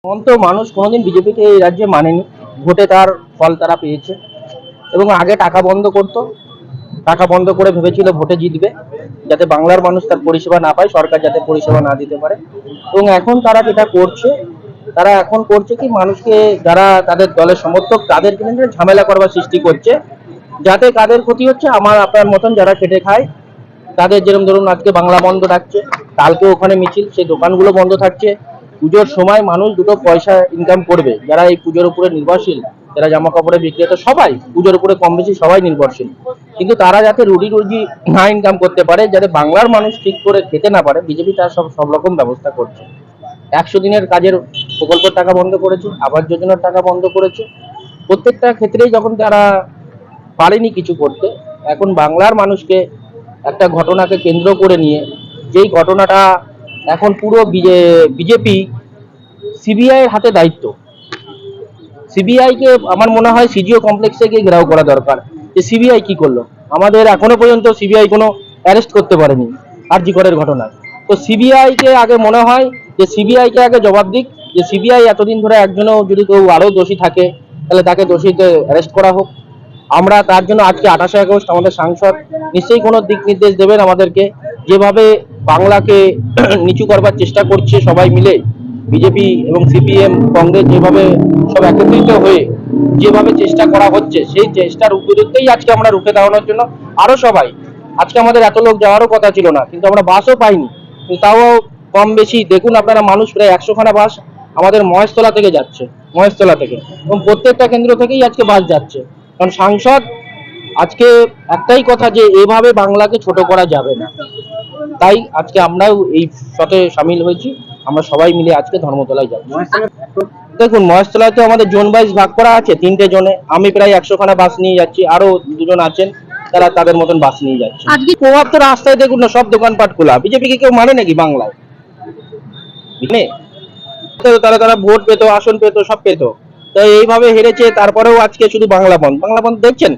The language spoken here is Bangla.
তো মানুষ কোনোদিন বিজেপিকে এই রাজ্যে মানেনি। ভোটে তার ফল তারা পেয়েছে এবং আগে টাকা বন্ধ করতো, টাকা বন্ধ করে ভেবেছিল ভোটে জিতবে, যাতে বাংলার মানুষ তার পরিষেবা না পায়, সরকার যাতে পরিষেবা না দিতে পারে। এবং এখন তারা যেটা করছে, তারা এখন করছে কি, মানুষকে যারা তাদের দলের সমর্থক তাদের কিন্তু ঝামেলা করবার সৃষ্টি করছে, যাতে কাদের ক্ষতি হচ্ছে, আমার আপনার মতন যারা খেটে খায় তাদের। যেরকম ধরুন আজকে বাংলা বন্ধ থাকছে, কালকে ওখানে মিছিল, সেই দোকানগুলো বন্ধ থাকছে। পুজোর সময় মানুষ দুটো পয়সা ইনকাম করবে, যারা এই পুজোর উপরে নির্ভরশীল, যারা জামা কাপড়ের বিক্রেতা, সবাই পুজোর উপরে কম বেশি সবাই নির্ভরশীল। কিন্তু তারা যাতে রুজি রুজি না ইনকাম করতে পারে, যাতে বাংলার মানুষ ঠিক করে খেতে না পারে, বিজেপি তার সব রকম ব্যবস্থা করছে। 100 দিনের কাজের প্রকল্পের টাকা বন্ধ করেছে, আবাস যোজনার টাকা বন্ধ করেছে। প্রত্যেকটা ক্ষেত্রেই যখন তারা পারেনি কিছু করতে, এখন বাংলার মানুষকে একটা ঘটনাকে কেন্দ্র করে নিয়ে, যেই ঘটনাটা এখন পুরো বিজেপি সিবিআই এর হাতে দায়িত্ব। সিবিআই কে আমার মনে হয় সিজিও কমপ্লেক্সে গিয়ে ঘেরাও করা দরকার, যে সিবিআই কি করলো। আমাদের এখনো পর্যন্ত সিবিআই কোনো অ্যারেস্ট করতে পারেনি আরজি করের ঘটনায়। তো সিবিআই কে আগে মনে হয় যে সিবিআই কে আগে জবাব দিক, যে সিবিআই এতদিন ধরে একজনও যদি কেউ আরো দোষী থাকে তাহলে তাকে দোষীতে অ্যারেস্ট করা হোক। আমরা তার জন্য আজকে 28শে আগস্ট আমাদের সাংসদ নিশ্চয়ই কোনো দিক নির্দেশ দেবেন আমাদেরকে। যেভাবে বাংলাকে নিচু করবার চেষ্টা করছে সবাই মিলে, বিজেপি এবং সিপিএম কংগ্রেস যেভাবে সব একত্রিত হয়ে যেভাবে চেষ্টা করা হচ্ছে, সেই চেষ্টার বিরুদ্ধেই আজকে আমরা রুখে দাঁড়ানোর জন্য আরো সবাই। আজকে আমাদের এত লোক যাওয়ারও কথা ছিল না, কিন্তু আমরা বাসও পাইনি, কিন্তু তাও কম বেশি দেখুন আপনারা, মানুষ প্রায় 100খানা বাস আমাদের মহেশতলা থেকে যাচ্ছে, মহেশতলা থেকে, এবং প্রত্যেকটা কেন্দ্র থেকেই আজকে বাস যাচ্ছে। কারণ সাংসদ আজকে একটাই কথা, যে এভাবে বাংলাকে ছোট করা যাবে না। তাই আজকে আমরাও এই সাথে সামিল হয়েছি, আমরা সবাই মিলে আজকে ধর্মতলায় যাচ্ছি। দেখুন, মহেশতলায় তো আমাদের জোন ওয়াইজ ভাগ করা আছে 3টে জোনে। আমি প্রায় 100খানা বাস নিয়ে যাচ্ছি, আরো দুজন আছেন তারা তাদের মতন বাস নিয়ে যাচ্ছে। আজকে প্রভাব তো রাস্তায় দেখুন না, সব দোকানপাট খোলা। বিজেপিকে কেউ মানে নাকি বাংলায়? তারা তারা ভোট পেতো, আসন পেতো, সব পেতো। তো এইভাবে হেরেছে, তারপরেও আজকে শুধু বাংলা বন্ধ, বাংলা বন্ধ দেখছেন।